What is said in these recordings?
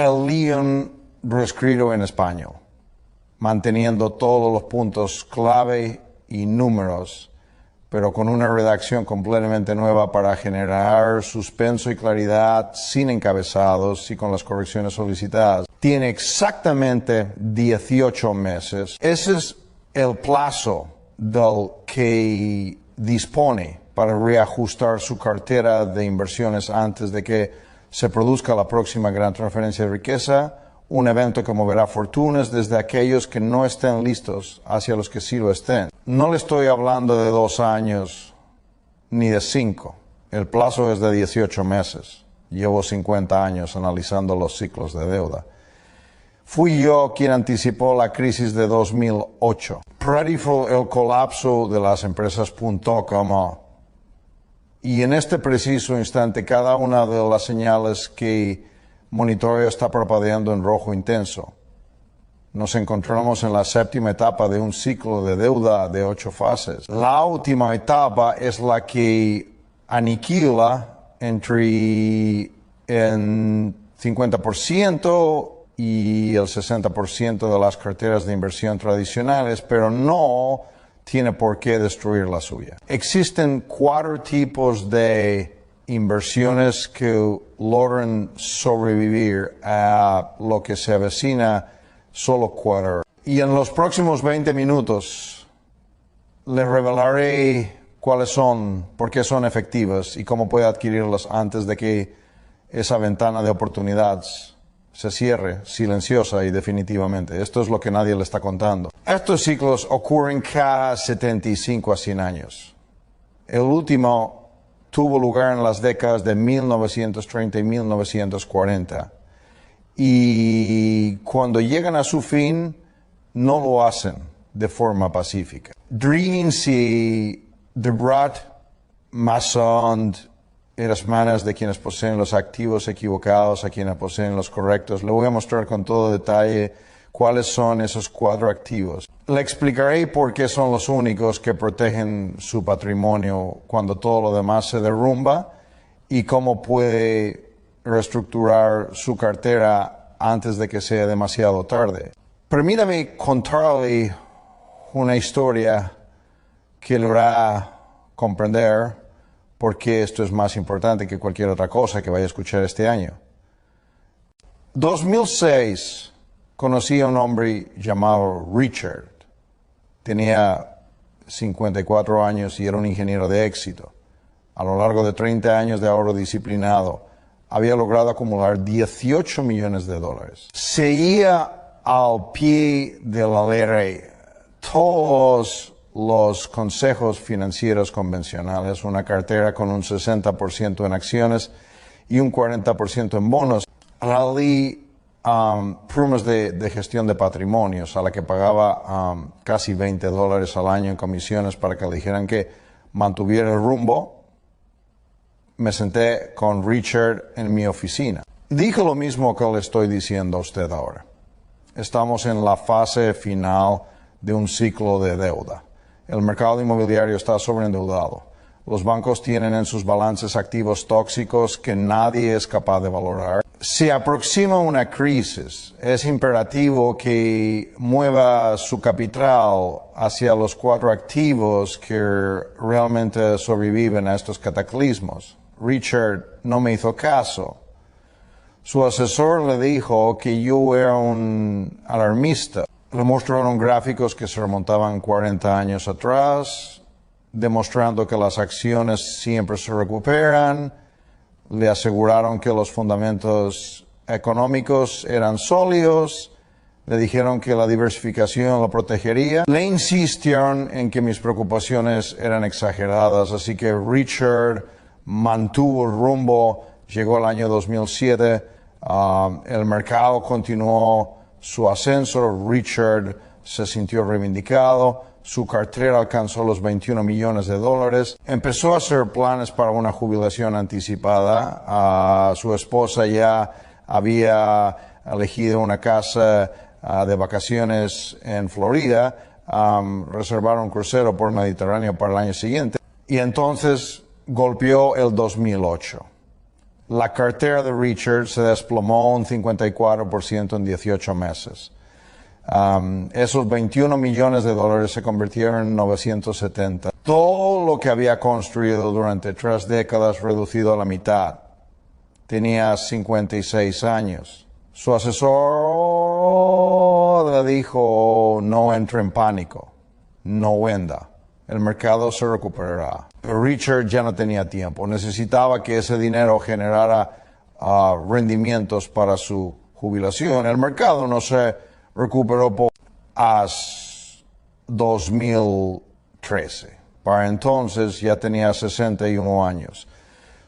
el guión reescrito en español, manteniendo todos los puntos clave y números, pero con una redacción completamente nueva para generar suspenso y claridad, sin encabezados y con las correcciones solicitadas. Tiene exactamente 18 meses. Ese es el plazo del que dispone para reajustar su cartera de inversiones antes de que se produzca la próxima gran transferencia de riqueza, un evento que moverá fortunas desde aquellos que no estén listos hacia los que sí lo estén. No le estoy hablando de 2 años ni de 5. El plazo es de 18 meses. Llevo 50 años analizando los ciclos de deuda. Fui yo quien anticipó la crisis de 2008. Predijo el colapso de las empresas.com. Y en este preciso instante, cada una de las señales que monitoreo está parpadeando en rojo intenso. Nos encontramos en la 7ª etapa de un ciclo de deuda de 8 fases. La última etapa es la que aniquila entre el 50% y el 60% de las carteras de inversión tradicionales, pero no tiene por qué destruir la suya. Existen 4 tipos de inversiones que logran sobrevivir a lo que se avecina solo 4. Y en los próximos 20 minutos les revelaré cuáles son, por qué son efectivas y cómo puede adquirirlas antes de que esa ventana de oportunidades se cierre silenciosa y definitivamente. Esto es lo que nadie le está contando. Estos ciclos ocurren cada 75 a 100 años. El último tuvo lugar en las décadas de 1930 y 1940. Y cuando llegan a su fin, no lo hacen de forma pacífica. Dreens y Debrat, Massond, en las manos de quienes poseen los activos equivocados a quienes poseen los correctos. Le voy a mostrar con todo detalle cuáles son esos 4 activos. Le explicaré por qué son los únicos que protegen su patrimonio cuando todo lo demás se derrumba y cómo puede reestructurar su cartera antes de que sea demasiado tarde. Permítame contarle una historia que le hará comprender por qué esto es más importante que cualquier otra cosa que vaya a escuchar este año. 2006 conocí a un hombre llamado Richard. Tenía 54 años y era un ingeniero de éxito. A lo largo de 30 años de ahorro disciplinado, había logrado acumular $18 millones. Seguía al pie de la letra todos los consejos financieros convencionales, una cartera con un 60% en acciones y un 40% en bonos. Rally firmas de gestión de patrimonios a la que pagaba casi $20 al año en comisiones para que le dijeran que mantuviera el rumbo. Me senté con Richard en mi oficina. Dije lo mismo que le estoy diciendo a usted ahora. Estamos en la fase final de un ciclo de deuda. El mercado inmobiliario está sobreendeudado. Los bancos tienen en sus balances activos tóxicos que nadie es capaz de valorar. Se aproxima una crisis. Es imperativo que mueva su capital hacia los 4 activos que realmente sobreviven a estos cataclismos. Richard no me hizo caso. Su asesor le dijo que yo era un alarmista. Le mostraron gráficos que se remontaban 40 años atrás, demostrando que las acciones siempre se recuperan. Le aseguraron que los fundamentos económicos eran sólidos. Le dijeron que la diversificación lo protegería. Le insistieron en que mis preocupaciones eran exageradas, así que Richard mantuvo el rumbo. Llegó el año 2007, el mercado continuó su ascenso. Richard se sintió reivindicado. Su cartera alcanzó los $21 millones. Empezó a hacer planes para una jubilación anticipada. Su esposa ya había elegido una casa de vacaciones en Florida. Reservaron un crucero por el Mediterráneo para el año siguiente. Y entonces golpeó el 2008. La cartera de Richard se desplomó un 54% en 18 meses. Esos 21 millones de dólares se convirtieron en 970. Todo lo que había construido durante 3 décadas reducido a la mitad. Tenía 56 años. Su asesor le dijo, no entre en pánico, no venda, el mercado se recuperará. Pero Richard ya no tenía tiempo, necesitaba que ese dinero generara rendimientos para su jubilación. El mercado no se recuperó hasta 2013. Para entonces ya tenía 61 años.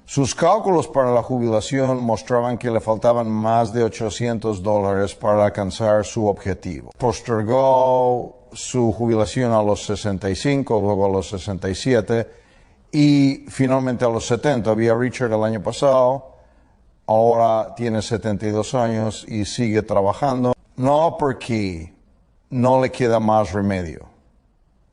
Sus cálculos para la jubilación mostraban que le faltaban más de $800 para alcanzar su objetivo. Postergó su jubilación a los 65, luego a los 67 y finalmente a los 70. Vi a Richard el año pasado, ahora tiene 72 años y sigue trabajando. No porque no le queda más remedio.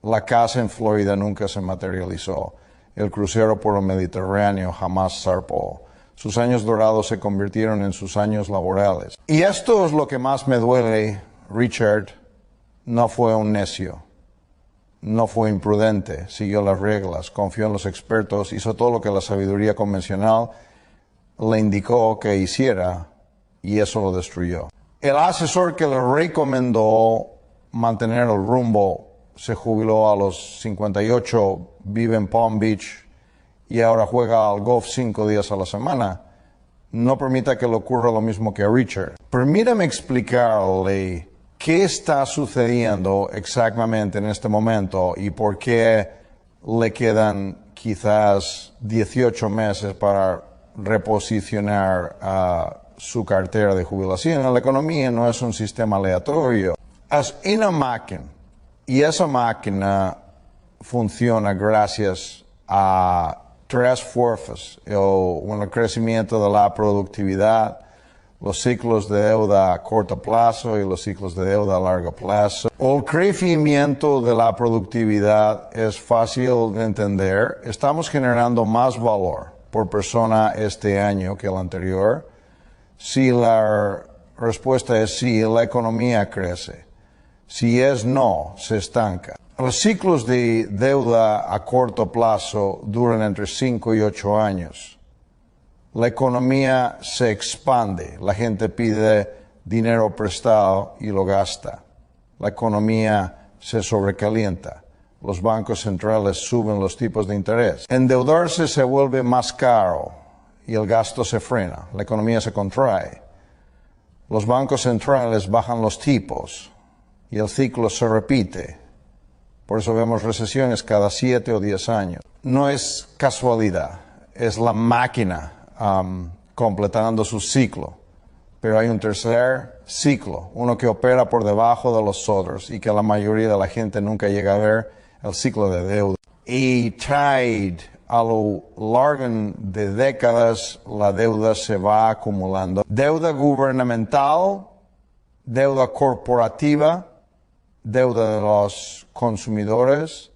La casa en Florida nunca se materializó. El crucero por el Mediterráneo jamás zarpó. Sus años dorados se convirtieron en sus años laborales. Y esto es lo que más me duele. Richard no fue un necio, no fue imprudente, siguió las reglas, confió en los expertos, hizo todo lo que la sabiduría convencional le indicó que hiciera y eso lo destruyó. El asesor que le recomendó mantener el rumbo se jubiló a los 58, vive en Palm Beach y ahora juega al golf 5 días a la semana. No permita que le ocurra lo mismo que a Richard. Permítame explicarle qué está sucediendo exactamente en este momento y por qué le quedan quizás 18 meses para reposicionar su cartera de jubilación. La economía no es un sistema aleatorio. Es una máquina. Y esa máquina funciona gracias a 3 fuerzas: el crecimiento de la productividad, los ciclos de deuda a corto plazo y los ciclos de deuda a largo plazo. El crecimiento de la productividad es fácil de entender. Estamos generando más valor por persona este año que el anterior. Si la respuesta es sí, la economía crece. Si es no, se estanca. Los ciclos de deuda a corto plazo duran entre 5 y 8 años. La economía se expande. La gente pide dinero prestado y lo gasta. La economía se sobrecalienta. Los bancos centrales suben los tipos de interés. Endeudarse se vuelve más caro y el gasto se frena. La economía se contrae. Los bancos centrales bajan los tipos y el ciclo se repite. Por eso vemos recesiones cada 7 o 10 años. No es casualidad, es la máquina completando su ciclo. Pero hay un tercer ciclo, uno que opera por debajo de los otros y que la mayoría de la gente nunca llega a ver, el ciclo de deuda. Y a lo largo de décadas la deuda se va acumulando. Deuda gubernamental, deuda corporativa, deuda de los consumidores,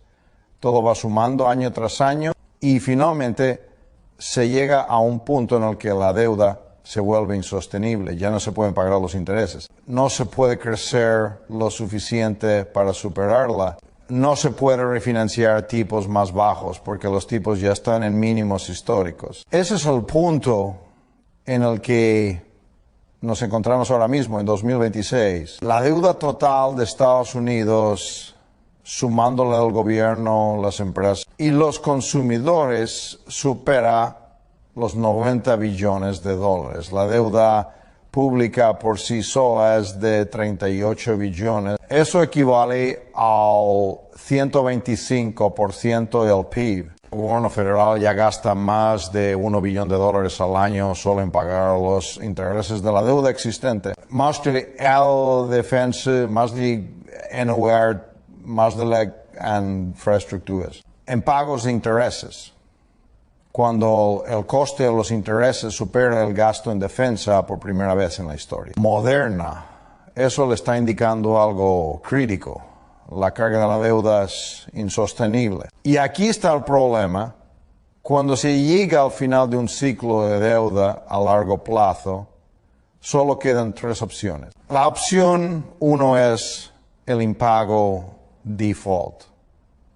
todo va sumando año tras año y finalmente se llega a un punto en el que la deuda se vuelve insostenible, ya no se pueden pagar los intereses. No se puede crecer lo suficiente para superarla. No se puede refinanciar tipos más bajos porque los tipos ya están en mínimos históricos. Ese es el punto en el que nos encontramos ahora mismo, en 2026. La deuda total de Estados Unidos, sumándole al gobierno, las empresas y los consumidores, supera los 90 billones de dólares. La deuda pública por sí sola es de 38 billones. Eso equivale al 125% del PIB. El gobierno federal ya gasta más de $1 billón al año solo en pagar los intereses de la deuda existente. Más de la defensa, más de en hogar, más de las infraestructuras. En pagos de intereses. Cuando el coste de los intereses supera el gasto en defensa por primera vez en la historia. Moderna. Eso le está indicando algo crítico. La carga de la deuda es insostenible. Y aquí está el problema Cuando se llega al final de un ciclo de deuda a largo plazo, solo quedan tres opciones. La opción 1 es el impago default.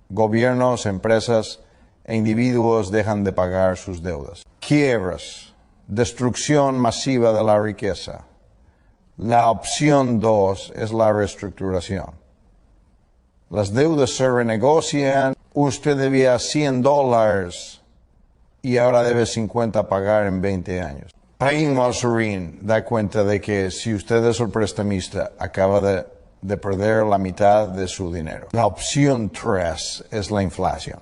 Gobiernos, empresas e individuos dejan de pagar sus deudas. Quiebras, destrucción masiva de la riqueza. La opción 2 es la reestructuración. Las deudas se renegocian. Usted debía $100 y ahora debe 50 pagar en 20 años. Payne Moserin da cuenta de que si usted es el prestamista, acaba de perder la mitad de su dinero. La opción 3 es la inflación.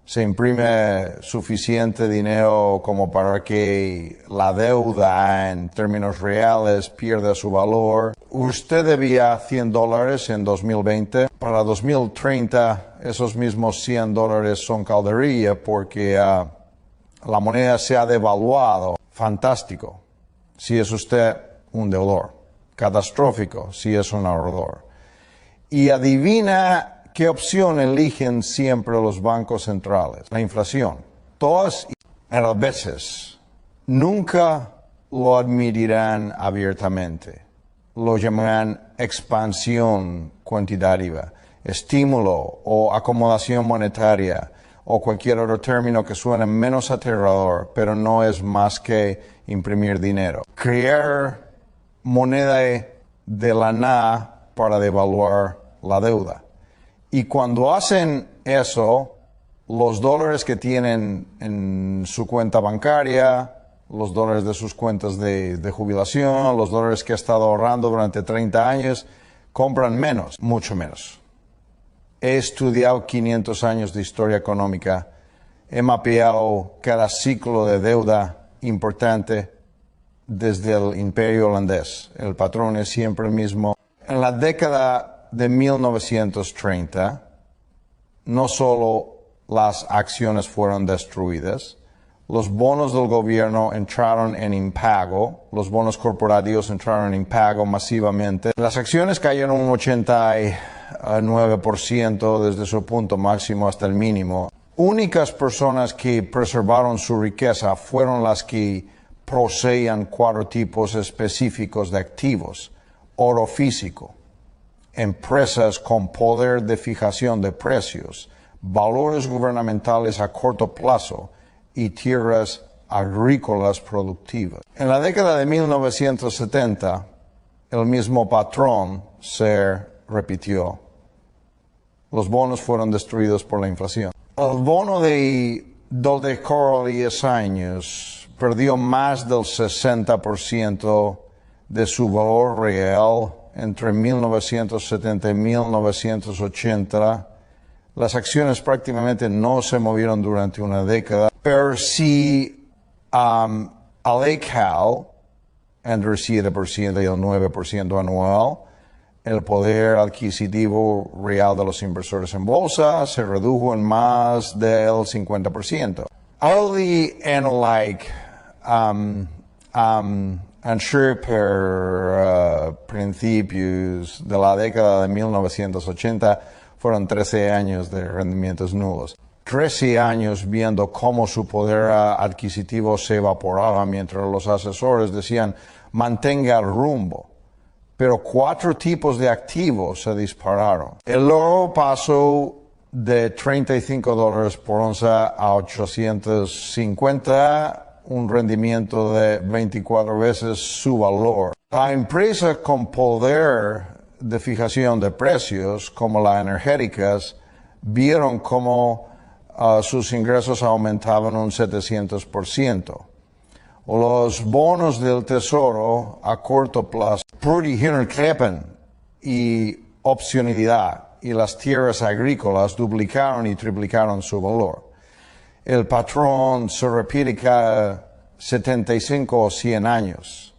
Se imprime suficiente dinero como para que la deuda en términos reales pierda su valor. Usted debía $100 en 2020. Para 2030 esos mismos $100 son calderilla porque la moneda se ha devaluado. Fantástico si es usted un deudor. Catastrófico si es un ahorrador. Y adivina ¿qué opción eligen siempre los bancos centrales? La inflación. Todas las veces nunca lo admitirán abiertamente. Lo llamarán expansión cuantitativa, estímulo o acomodación monetaria o cualquier otro término que suene menos aterrador, pero no es más que imprimir dinero. Crear moneda de la nada para devaluar la deuda. Y cuando hacen eso, los dólares que tienen en su cuenta bancaria, los dólares de sus cuentas de jubilación, los dólares que ha estado ahorrando durante 30 años, compran menos, mucho menos. He estudiado 500 años de historia económica, he mapeado cada ciclo de deuda importante desde el Imperio holandés. El patrón es siempre el mismo. En la década de 1930, no solo las acciones fueron destruidas, los bonos del gobierno entraron en impago, los bonos corporativos entraron en impago masivamente. Las acciones cayeron un 89% desde su punto máximo hasta el mínimo. Únicas personas que preservaron su riqueza fueron las que poseían 4 tipos específicos de activos: oro físico, empresas con poder de fijación de precios, valores gubernamentales a corto plazo y tierras agrícolas productivas. En la década de 1970, el mismo patrón se repitió. Los bonos fueron destruidos por la inflación. El bono de 10 años perdió más del 60% de su valor real entre 1970 y 1980. Las acciones prácticamente no se movieron durante una década, pero sí alecal entre el 7% y el 9% anual. El poder adquisitivo real de los inversores en bolsa se redujo en más del 50%. Aldi Analytic, sure per principios de la década de 1980 fueron 13 años de rendimientos nulos. 13 años viendo cómo su poder adquisitivo se evaporaba mientras los asesores decían mantenga el rumbo. Pero 4 tipos de activos se dispararon. El oro pasó de $35 por onza a 850, un rendimiento de 24 veces su valor. La empresa con poder de fijación de precios, como las energéticas, vieron cómo sus ingresos aumentaban un 700%. Los bonos del tesoro a corto plazo, Prudy-Hinterkappen y opcionalidad y las tierras agrícolas duplicaron y triplicaron su valor. El patrón se repite cada 75 o 100 años.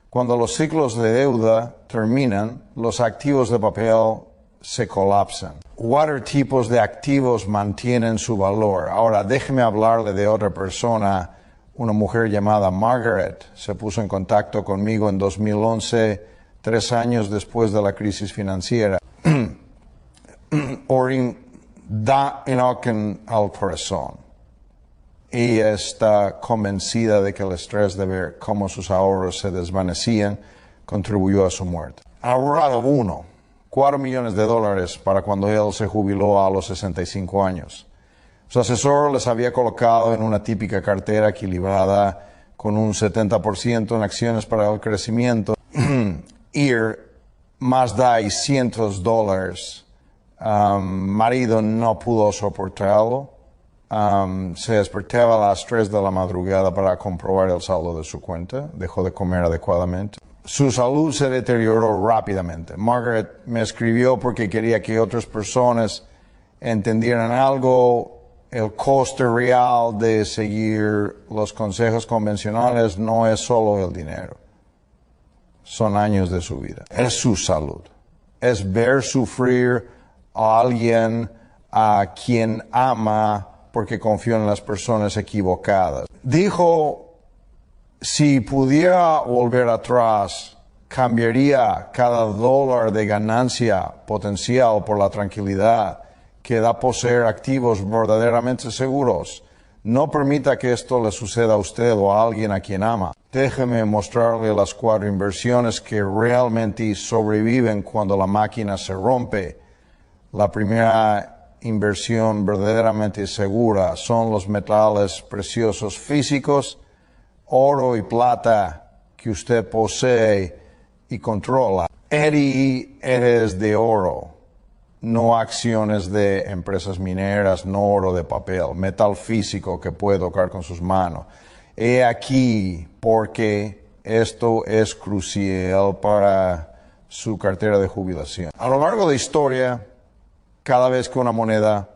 Cuando los ciclos de deuda terminan, los activos de papel se colapsan. 4 tipos de activos mantienen su valor. Ahora, déjeme hablarle de otra persona. Una mujer llamada Margaret se puso en contacto conmigo en 2011, 3 años después de la crisis financiera. Orin da enoquen al corazón. Ella está convencida de que el estrés de ver cómo sus ahorros se desvanecían contribuyó a su muerte. Ha ahorrado $4 millones para cuando él se jubiló a los 65 años. Su asesor les había colocado en una típica cartera equilibrada con un 70% en acciones para el crecimiento y más de $100. Marido no pudo soportarlo. Se despertaba a las 3 de la madrugada para comprobar el saldo de su cuenta. Dejó de comer adecuadamente. Su salud se deterioró rápidamente. Margaret me escribió porque quería que otras personas entendieran algo. El coste real de seguir los consejos convencionales no es solo el dinero. Son años de su vida. Es su salud. Es ver sufrir a alguien a quien ama porque confió en las personas equivocadas. Dijo, si pudiera volver atrás, cambiaría cada dólar de ganancia potencial por la tranquilidad que da poseer activos verdaderamente seguros. No permita que esto le suceda a usted o a alguien a quien ama. Déjeme mostrarle las 4 inversiones que realmente sobreviven cuando la máquina se rompe. La primera inversión verdaderamente segura son los metales preciosos físicos, oro y plata que usted posee y controla. Eres de oro, no acciones de empresas mineras, no oro de papel, metal físico que puede tocar con sus manos. He aquí porque esto es crucial para su cartera de jubilación. A lo largo de la historia, cada vez que una moneda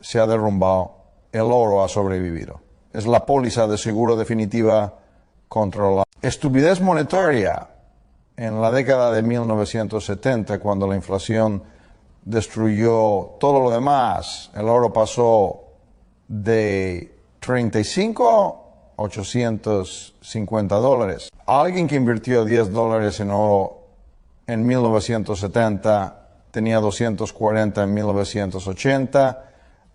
se ha derrumbado, el oro ha sobrevivido. Es la póliza de seguro definitiva contra la estupidez monetaria. En la década de 1970, cuando la inflación destruyó todo lo demás, el oro pasó de 35 a $850. Alguien que invirtió $10 en oro en 1970 tenía 240 en 1980.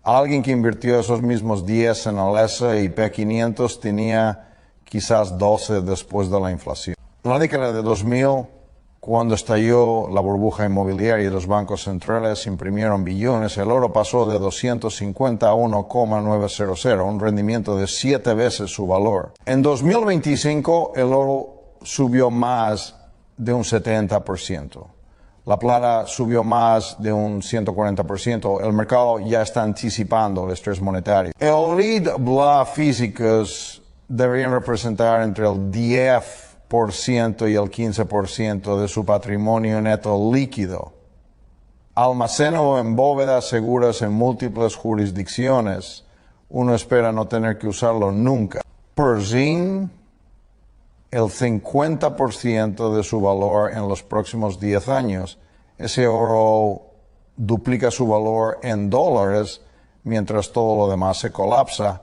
Alguien que invirtió esos mismos 10 en el S&P 500 tenía quizás 12 después de la inflación. En la década de 2000, cuando estalló la burbuja inmobiliaria y los bancos centrales imprimieron billones, el oro pasó de 250 a 1,900, un rendimiento de 7 veces su valor. En 2025, el oro subió más de un 70%. La plata subió más de un 140%. El mercado ya está anticipando el estrés monetario. El REIT físicos deberían representar entre el 10% y el 15% de su patrimonio neto líquido. Almacénalo en bóvedas seguras en múltiples jurisdicciones. Uno espera no tener que usarlo nunca. Perzine, el 50% de su valor en los próximos 10 años. Ese oro duplica su valor en dólares mientras todo lo demás se colapsa.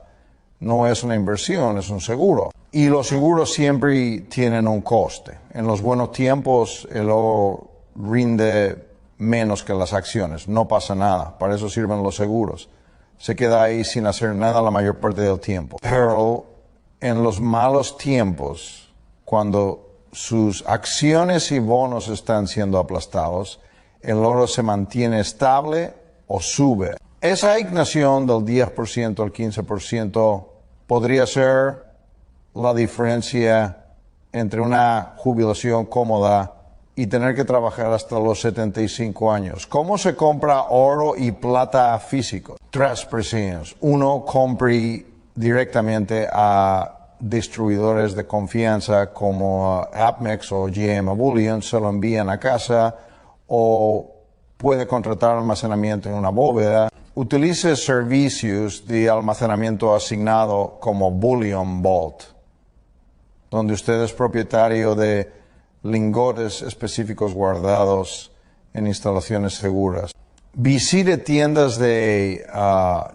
No es una inversión, es un seguro. Y los seguros siempre tienen un coste. En los buenos tiempos el oro rinde menos que las acciones. No pasa nada. Para eso sirven los seguros. Se queda ahí sin hacer nada la mayor parte del tiempo. Pero en los malos tiempos, cuando sus acciones y bonos están siendo aplastados, el oro se mantiene estable o sube. Esa ignición del 10% al 15% podría ser la diferencia entre una jubilación cómoda y tener que trabajar hasta los 75 años. ¿Cómo se compra oro y plata físicos? 3 presiones. 1, compre directamente a distribuidores de confianza como APMEX o GM Bullion, se lo envían a casa, o puede contratar almacenamiento en una bóveda. Utilice servicios de almacenamiento asignado como Bullion Vault, donde usted es propietario de lingotes específicos guardados en instalaciones seguras. Visite tiendas de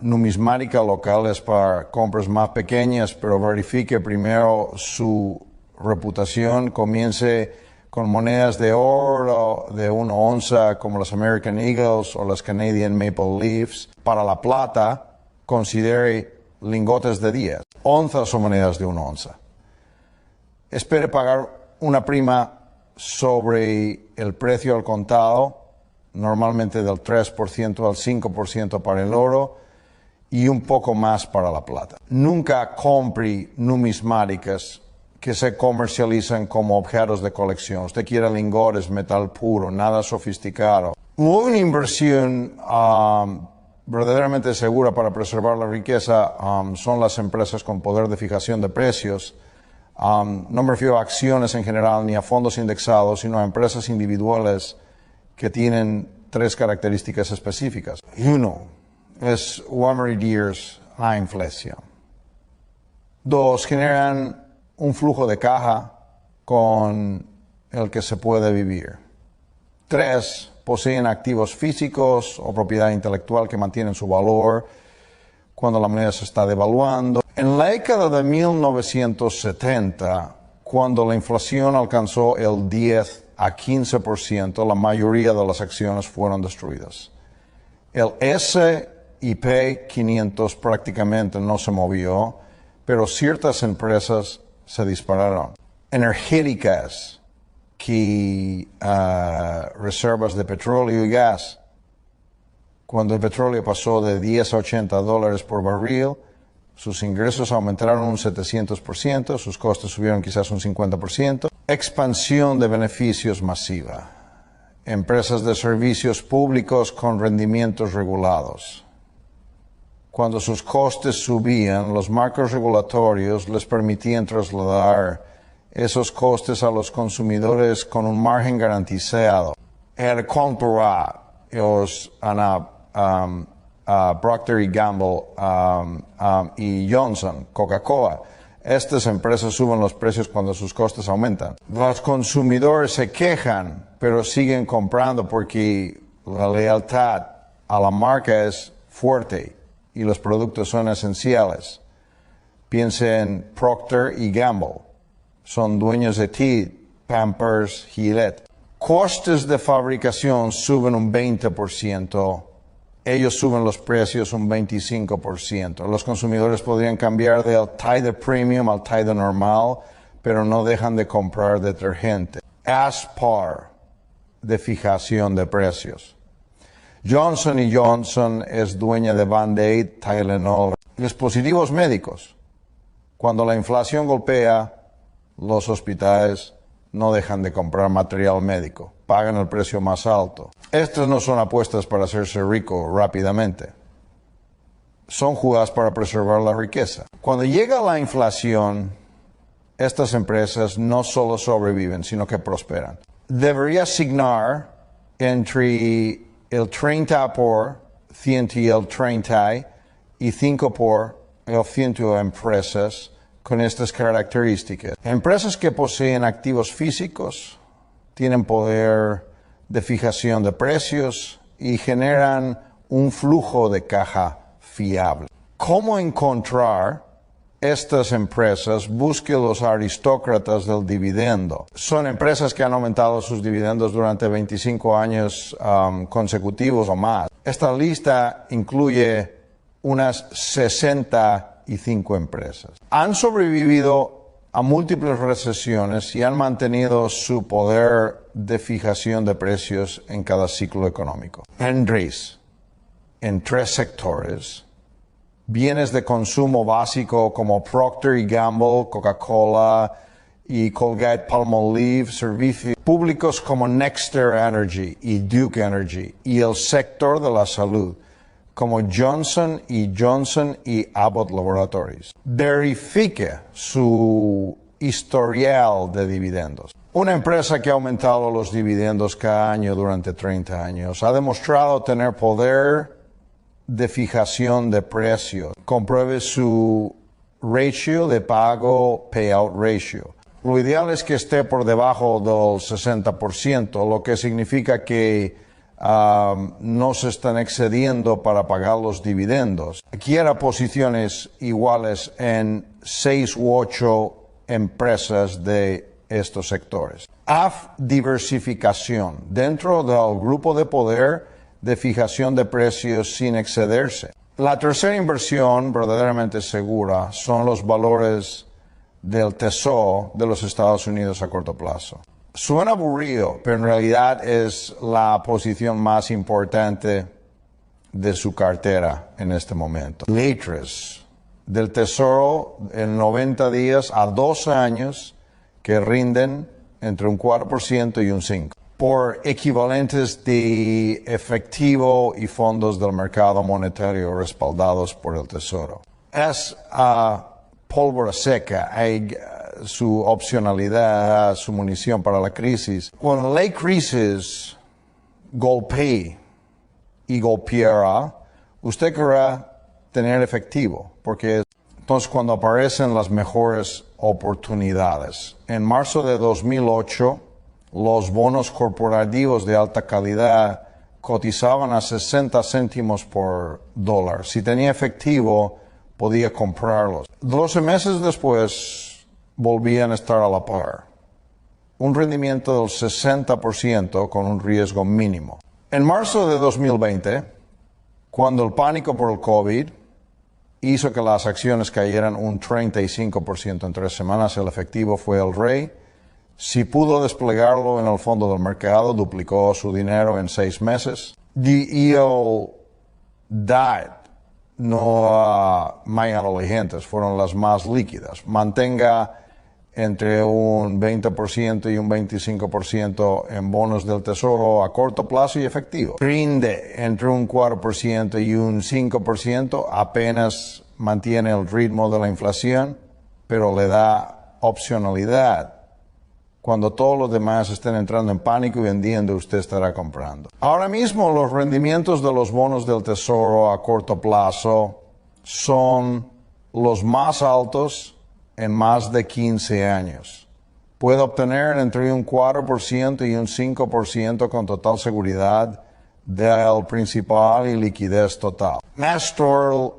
numismática locales para compras más pequeñas, pero verifique primero su reputación. Comience con monedas de oro de 1 onza como las American Eagles o las Canadian Maple Leafs. Para la plata, considere lingotes de 10, onzas o monedas de una onza. Espere pagar una prima sobre el precio al contado, normalmente del 3% al 5% para el oro y un poco más para la plata. Nunca compre numismáticas que se comercializan como objetos de colección. Usted quiere lingotes, metal puro, nada sofisticado. Una inversión verdaderamente segura para preservar la riqueza son las empresas con poder de fijación de precios. No me refiero a acciones en general ni a fondos indexados, sino a empresas individuales que tienen 3 características específicas. Uno es remediar la inflación. 2, generan un flujo de caja con el que se puede vivir. 3, poseen activos físicos o propiedad intelectual que mantienen su valor cuando la moneda se está devaluando. En la década de 1970, cuando la inflación alcanzó el 10 a 15%, la mayoría de las acciones fueron destruidas. El S&P 500 prácticamente no se movió, pero ciertas empresas se dispararon. Energéticas, reservas de petróleo y gas. Cuando el petróleo pasó de 10 a 80 dólares por barril, sus ingresos aumentaron un 700%, sus costes subieron quizás un 50%. Expansión de beneficios masiva. Empresas de servicios públicos con rendimientos regulados. Cuando sus costes subían, los marcos regulatorios les permitían trasladar esos costes a los consumidores con un margen garantizado. El comprar Procter & Gamble y Johnson, Coca-Cola. Estas empresas suben los precios cuando sus costes aumentan. Los consumidores se quejan, pero siguen comprando porque la lealtad a la marca es fuerte y los productos son esenciales. Piensa en Procter & Gamble. Son dueños de Tide, Pampers, Gillette. Costes de fabricación suben un 20%. Ellos suben los precios un 25%. Los consumidores podrían cambiar del Tide Premium al Tide normal, pero no dejan de comprar detergente. Aspar, de fijación de precios. Johnson & Johnson es dueña de Band-Aid, Tylenol. Dispositivos médicos. Cuando la inflación golpea, los hospitales no dejan de comprar material médico, pagan el precio más alto. Estas no son apuestas para hacerse rico rápidamente. Son jugadas para preservar la riqueza. Cuando llega la inflación, estas empresas no solo sobreviven, sino que prosperan. Debería asignar entre el 30 por ciento y el 30 y 5 por el ciento de empresas con estas características. Empresas que poseen activos físicos, tienen poder de fijación de precios y generan un flujo de caja fiable. ¿Cómo encontrar estas empresas? Busque los aristócratas del dividendo. Son empresas que han aumentado sus dividendos durante 25 años consecutivos o más. Esta lista incluye unas 65 empresas. Han sobrevivido a múltiples recesiones y han mantenido su poder de fijación de precios en cada ciclo económico. Endries, en 3 sectores. Bienes de consumo básico como Procter & Gamble, Coca-Cola y Colgate-Palmolive, servicios públicos como Nexter Energy y Duke Energy, y el sector de la salud como Johnson & Johnson y Abbott Laboratories. Verifique su historial de dividendos. Una empresa que ha aumentado los dividendos cada año durante 30 años ha demostrado tener poder de fijación de precios. Compruebe su ratio de pago, payout ratio. Lo ideal es que esté por debajo del 60%, lo que significa que no se están excediendo para pagar los dividendos. Quiera posiciones iguales en 6 u 8 empresas de estos sectores. Haz diversificación dentro del grupo de poder de fijación de precios sin excederse. La tercera inversión verdaderamente segura son los valores del Tesoro de los Estados Unidos a corto plazo. Suena aburrido, pero en realidad es la posición más importante de su cartera en este momento. Letras del Tesoro en 90 días a 2 años que rinden entre un 4% y un 5%, por equivalentes de efectivo y fondos del mercado monetario respaldados por el Tesoro. Es pólvora seca, hay su opcionalidad, su munición para la crisis. Cuando la crisis golpee y golpeará, usted querrá tener efectivo, porque entonces cuando aparecen las mejores oportunidades. En marzo de 2008, los bonos corporativos de alta calidad cotizaban a 60 céntimos por dólar. Si tenía efectivo, podía comprarlos. 12 meses después, volvían a estar a la par. Un rendimiento del 60% con un riesgo mínimo. En marzo de 2020, cuando el pánico por el COVID hizo que las acciones cayeran un 35% en 3 semanas, el efectivo fue el rey. Si pudo desplegarlo en el fondo del mercado, duplicó su dinero en 6 meses. Y el DAT, no más inteligentes, fueron las más líquidas. Mantenga entre un 20% y un 25% en bonos del Tesoro a corto plazo y efectivo. Rinde entre un 4% y un 5%, apenas mantiene el ritmo de la inflación, pero le da opcionalidad. Cuando todos los demás estén entrando en pánico y vendiendo, usted estará comprando. Ahora mismo los rendimientos de los bonos del Tesoro a corto plazo son los más altos en más de 15 años. Puede obtener entre un 4% y un 5% con total seguridad del principal y liquidez total. Néstor,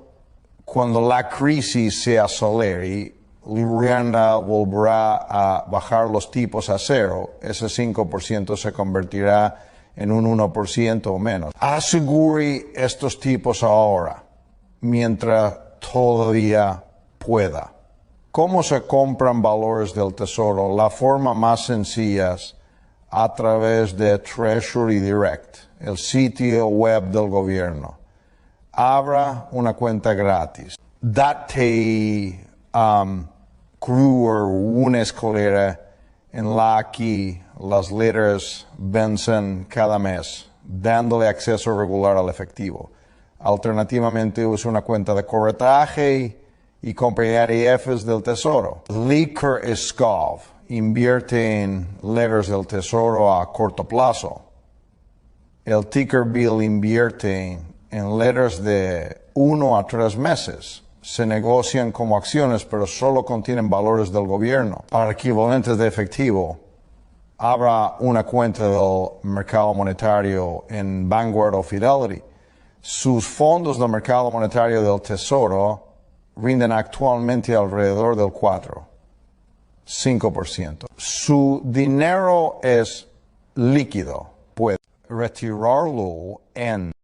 cuando la crisis se acelere, Rihanna volverá a bajar los tipos a cero. Ese 5% se convertirá en un 1% o menos. Asegure estos tipos ahora, mientras todavía pueda. ¿Cómo se compran valores del Tesoro? La forma más sencilla es a través de Treasury Direct, el sitio web del gobierno. Abra una cuenta gratis. Date una escalera en la que las letras vencen cada mes, dándole acceso regular al efectivo. Alternativamente, use una cuenta de corretaje y compre ETFs del Tesoro. Liker Skov invierte en letters del Tesoro a corto plazo. El ticker bill invierte en letters de 1 a 3 meses. Se negocian como acciones, pero solo contienen valores del gobierno. Para equivalentes de efectivo, abra una cuenta del mercado monetario en Vanguard o Fidelity. Sus fondos del mercado monetario del Tesoro rinden actualmente alrededor del 5%. Su dinero es líquido. Puede retirarlo en